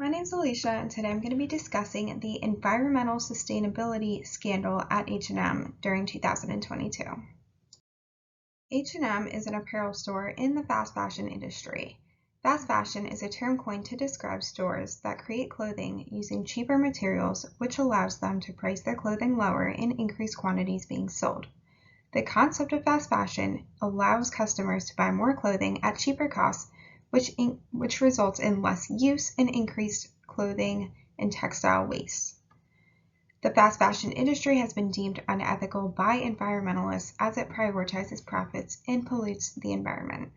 My name's Alicia, and today I'm going to be discussing the environmental sustainability scandal at H&M during 2022. H&M is an apparel store in the fast fashion industry. Fast fashion is a term coined to describe stores that create clothing using cheaper materials, which allows them to price their clothing lower and increase quantities being sold. The concept of fast fashion allows customers to buy more clothing at cheaper costs, which results in less use and increased clothing and textile waste. The fast fashion industry has been deemed unethical by environmentalists as it prioritizes profits and pollutes the environment.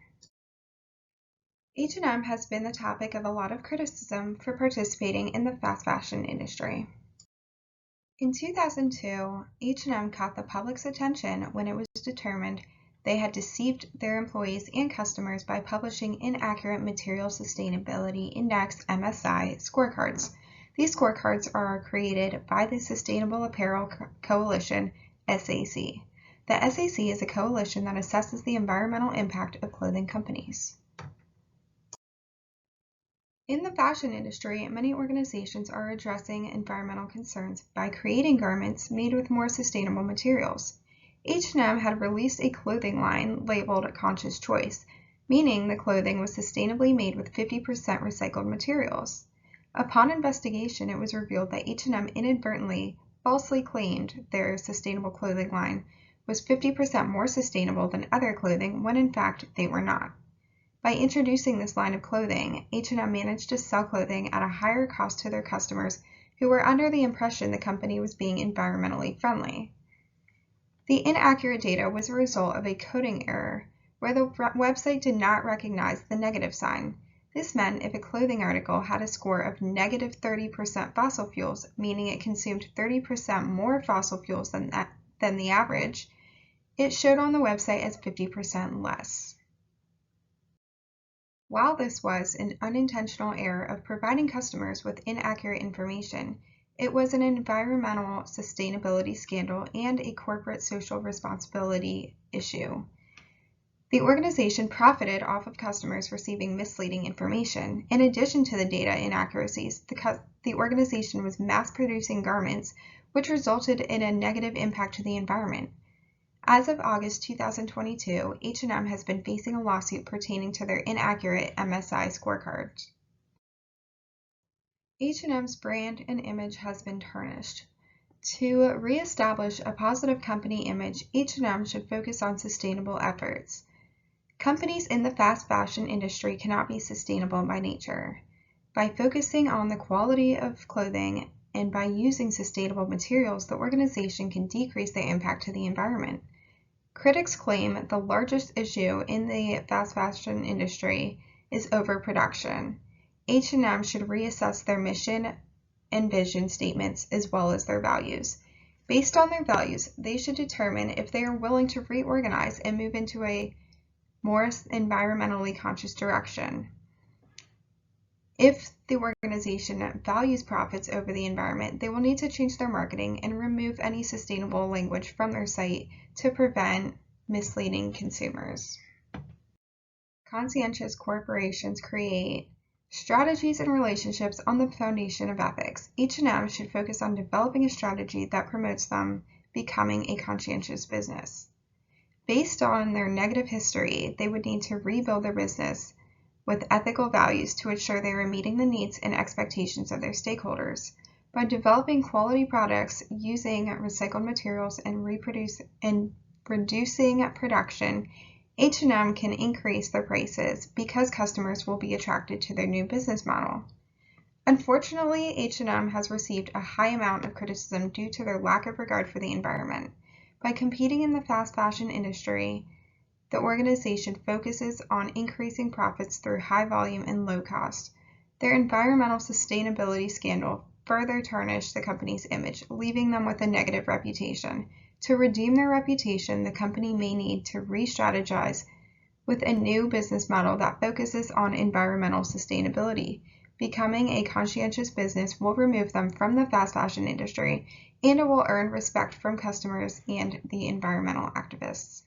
H&M has been the topic of a lot of criticism for participating in the fast fashion industry. In 2002, H&M caught the public's attention when it was determined they had deceived their employees and customers by publishing inaccurate Material Sustainability Index (MSI) scorecards. These scorecards are created by the Sustainable Apparel Coalition, SAC. The SAC is a coalition that assesses the environmental impact of clothing companies. In the fashion industry, many organizations are addressing environmental concerns by creating garments made with more sustainable materials. H&M had released a clothing line labeled Conscious Choice, meaning the clothing was sustainably made with 50% recycled materials. Upon investigation, it was revealed that H&M inadvertently falsely claimed their sustainable clothing line was 50% more sustainable than other clothing when in fact they were not. By introducing this line of clothing, H&M managed to sell clothing at a higher cost to their customers who were under the impression the company was being environmentally friendly. The inaccurate data was a result of a coding error where the website did not recognize the negative sign. This meant if a clothing article had a score of negative 30% fossil fuels, meaning it consumed 30% more fossil fuels than the average, it showed on the website as 50% less. While this was an unintentional error of providing customers with inaccurate information, it was an environmental sustainability scandal and a corporate social responsibility issue. The organization profited off of customers receiving misleading information. In addition to the data inaccuracies, the organization was mass-producing garments, which resulted in a negative impact to the environment. As of August 2022, H&M has been facing a lawsuit pertaining to their inaccurate MSI scorecards. H&M's brand and image has been tarnished. To reestablish a positive company image, H&M should focus on sustainable efforts. Companies in the fast fashion industry cannot be sustainable by nature. By focusing on the quality of clothing and by using sustainable materials, the organization can decrease their impact to the environment. Critics claim the largest issue in the fast fashion industry is overproduction. H&M should reassess their mission and vision statements as well as their values. Based on their values, they should determine if they are willing to reorganize and move into a more environmentally conscious direction. If the organization values profits over the environment, they will need to change their marketing and remove any sustainable language from their site to prevent misleading consumers. Conscientious corporations create strategies and relationships on the foundation of ethics. H&M should focus on developing a strategy that promotes them becoming a conscientious business. Based on their negative history, they would need to rebuild their business with ethical values to ensure they are meeting the needs and expectations of their stakeholders. By developing quality products using recycled materials and reducing production, H&M can increase their prices because customers will be attracted to their new business model. Unfortunately, H&M has received a high amount of criticism due to their lack of regard for the environment. By competing in the fast fashion industry, the organization focuses on increasing profits through high volume and low cost. Their environmental sustainability scandal further tarnished the company's image, leaving them with a negative reputation. To redeem their reputation, the company may need to re-strategize with a new business model that focuses on environmental sustainability. Becoming a conscientious business will remove them from the fast fashion industry, and it will earn respect from customers and the environmental activists.